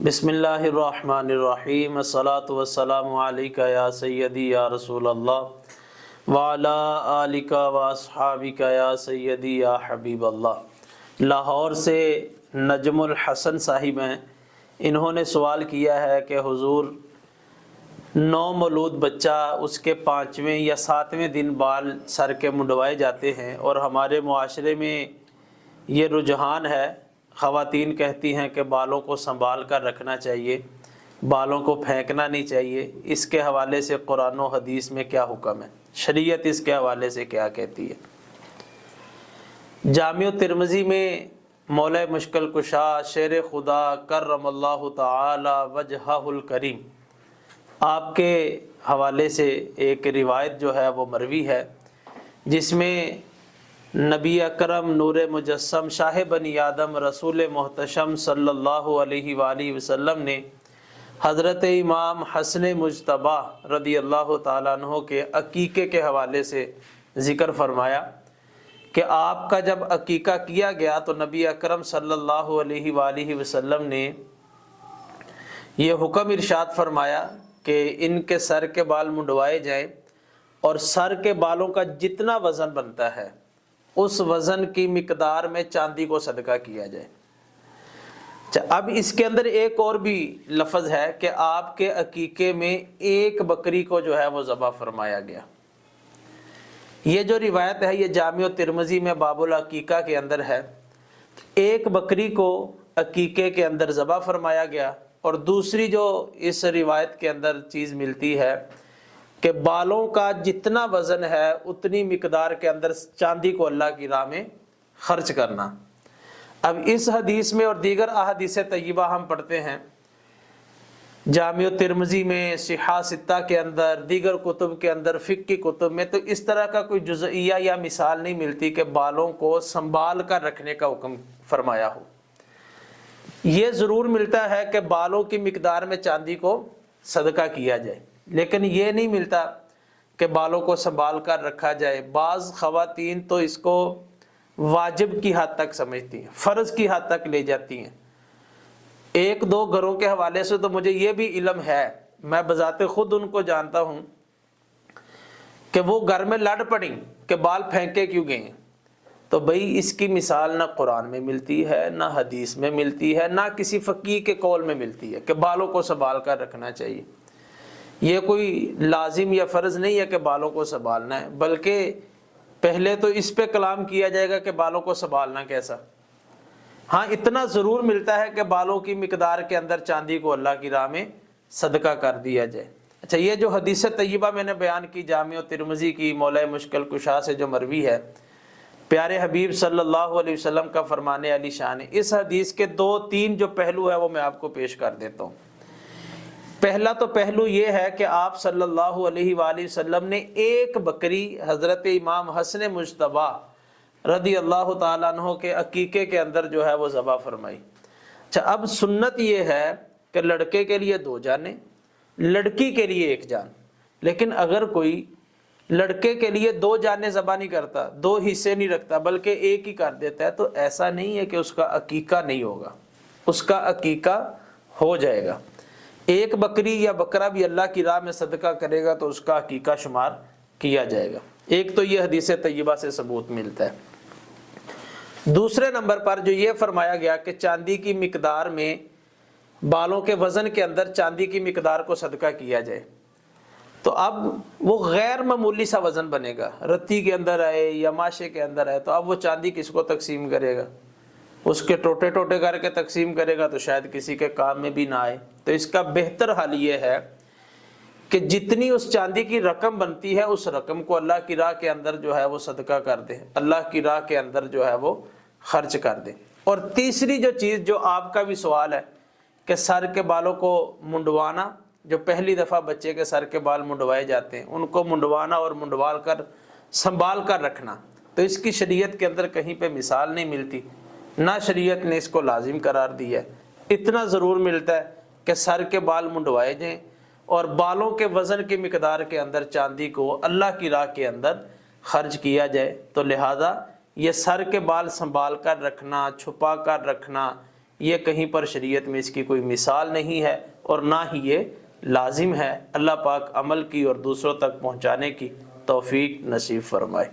بسم اللہ الرحمن الرحیم، الصلاۃ والسلام علیکہ یا سیدی یا رسول اللہ وعلی آلک و اصحابک یا سیدی یا حبیب اللہ۔ لاہور سے نجم الحسن صاحب ہیں، انہوں نے سوال کیا ہے کہ حضور نو مولود بچہ اس کے 5ویں یا 7ویں دن بال سر کے منڈوائے جاتے ہیں، اور ہمارے معاشرے میں یہ رجحان ہے، خواتین کہتی ہیں کہ بالوں کو سنبھال کر رکھنا چاہیے، بالوں کو پھینکنا نہیں چاہیے۔ اس کے حوالے سے قرآن و حدیث میں کیا حکم ہے، شریعت اس کے حوالے سے کیا کہتی ہے؟ جامع ترمذی میں مولا مشکل کشا شیر خدا کرم اللہ تعالی وجہہ الکریم آپ کے حوالے سے ایک روایت جو ہے وہ مروی ہے، جس میں نبی اکرم نور مجسم شاہ بنی آدم رسول محتشم صلی اللہ علیہ وآلہ وسلم نے حضرت امام حسن مجتبی رضی اللہ تعالیٰ عنہ کے عقیقے کے حوالے سے ذکر فرمایا کہ آپ کا جب عقیقہ کیا گیا تو نبی اکرم صلی اللہ علیہ وآلہ وسلم نے یہ حکم ارشاد فرمایا کہ ان کے سر کے بال منڈوائے جائیں، اور سر کے بالوں کا جتنا وزن بنتا ہے اس وزن کی مقدار میں چاندی کو صدقہ کیا جائے۔ اب اس کے اندر ایک اور بھی لفظ ہے کہ آپ کے عقیقے میں ایک بکری کو جو ہے وہ ذبح فرمایا گیا۔ یہ جو روایت ہے یہ جامع ترمذی میں باب العقیقہ کے اندر ہے، ایک بکری کو عقیقے کے اندر ذبح فرمایا گیا، اور دوسری جو اس روایت کے اندر چیز ملتی ہے کہ بالوں کا جتنا وزن ہے اتنی مقدار کے اندر چاندی کو اللہ کی راہ میں خرچ کرنا۔ اب اس حدیث میں اور دیگر احادیث طیبہ ہم پڑھتے ہیں، جامع ترمذی میں، صحاح ستہ کے اندر، دیگر کتب کے اندر، فقہ کی کتب میں، تو اس طرح کا کوئی جزئیہ یا مثال نہیں ملتی کہ بالوں کو سنبھال کر رکھنے کا حکم فرمایا ہو۔ یہ ضرور ملتا ہے کہ بالوں کی مقدار میں چاندی کو صدقہ کیا جائے، لیکن یہ نہیں ملتا کہ بالوں کو سنبھال کر رکھا جائے۔ بعض خواتین تو اس کو واجب کی حد تک سمجھتی ہیں، فرض کی حد تک لے جاتی ہیں۔ ایک دو گھروں کے حوالے سے تو مجھے یہ بھی علم ہے، میں بذات خود ان کو جانتا ہوں کہ وہ گھر میں لڑ پڑیں کہ بال پھینکے کیوں گئے ہیں۔ تو بھئی اس کی مثال نہ قرآن میں ملتی ہے، نہ حدیث میں ملتی ہے، نہ کسی فقیہ کے قول میں ملتی ہے کہ بالوں کو سنبھال کر رکھنا چاہیے۔ یہ کوئی لازم یا فرض نہیں ہے کہ بالوں کو سنبھالنا ہے، بلکہ پہلے تو اس پہ کلام کیا جائے گا کہ بالوں کو سنبھالنا کیسا۔ ہاں اتنا ضرور ملتا ہے کہ بالوں کی مقدار کے اندر چاندی کو اللہ کی راہ میں صدقہ کر دیا جائے۔ اچھا، یہ جو حدیث طیبہ میں نے بیان کی جامع ترمذی کی مولا مشکل کشا سے جو مروی ہے، پیارے حبیب صلی اللہ علیہ وسلم کا فرمان علی شان ہے۔ اس حدیث کے 2-3 جو پہلو ہے وہ میں آپ کو پیش کر دیتا ہوں۔ پہلا تو پہلو یہ ہے کہ آپ صلی اللہ علیہ وآلہ وسلم نے ایک بکری حضرت امام حسن مجتبی رضی اللہ تعالیٰ عنہ کے عقیقے کے اندر جو ہے وہ ذبح فرمائی۔ اچھا، اب سنت یہ ہے کہ لڑکے کے لیے 2 جانیں، لڑکی کے لیے 1 جان، لیکن اگر کوئی لڑکے کے لیے 2 جانیں ذبح نہیں کرتا، 2 حصے نہیں رکھتا، بلکہ ایک ہی کر دیتا ہے، تو ایسا نہیں ہے کہ اس کا عقیقہ نہیں ہوگا، اس کا عقیقہ ہو جائے گا۔ ایک بکری یا بکرا بھی اللہ کی راہ میں صدقہ کرے گا تو اس کا عقیقہ شمار کیا جائے گا۔ ایک تو یہ حدیث طیبہ سے ثبوت ملتا ہے۔ دوسرے نمبر پر جو یہ فرمایا گیا کہ چاندی کی مقدار میں، بالوں کے وزن کے اندر چاندی کی مقدار کو صدقہ کیا جائے، تو اب وہ غیر معمولی سا وزن بنے گا، رتی کے اندر آئے یا ماشے کے اندر آئے، تو اب وہ چاندی کس کو تقسیم کرے گا؟ اس کے ٹوٹے ٹوٹے کر کے تقسیم کرے گا تو شاید کسی کے کام میں بھی نہ آئے۔ تو اس کا بہتر حل یہ ہے کہ جتنی اس چاندی کی رقم بنتی ہے اس رقم کو اللہ کی راہ کے اندر جو ہے وہ صدقہ کر دیں، اللہ کی راہ کے اندر جو ہے وہ خرچ کر دیں۔ اور تیسری جو چیز جو آپ کا بھی سوال ہے کہ سر کے بالوں کو منڈوانا، جو پہلی دفعہ بچے کے سر کے بال منڈوائے جاتے ہیں ان کو منڈوانا اور منڈوال کر سنبھال کر رکھنا، تو اس کی شریعت کے اندر کہیں پہ مثال نہیں ملتی، نہ شریعت نے اس کو لازم قرار دیا ہے۔ اتنا ضرور ملتا ہے کہ سر کے بال منڈوائے جائیں اور بالوں کے وزن کی مقدار کے اندر چاندی کو اللہ کی راہ کے اندر خرچ کیا جائے۔ تو لہذا یہ سر کے بال سنبھال کر رکھنا، چھپا کر رکھنا، یہ کہیں پر شریعت میں اس کی کوئی مثال نہیں ہے اور نہ ہی یہ لازم ہے۔ اللہ پاک عمل کی اور دوسروں تک پہنچانے کی توفیق نصیب فرمائے۔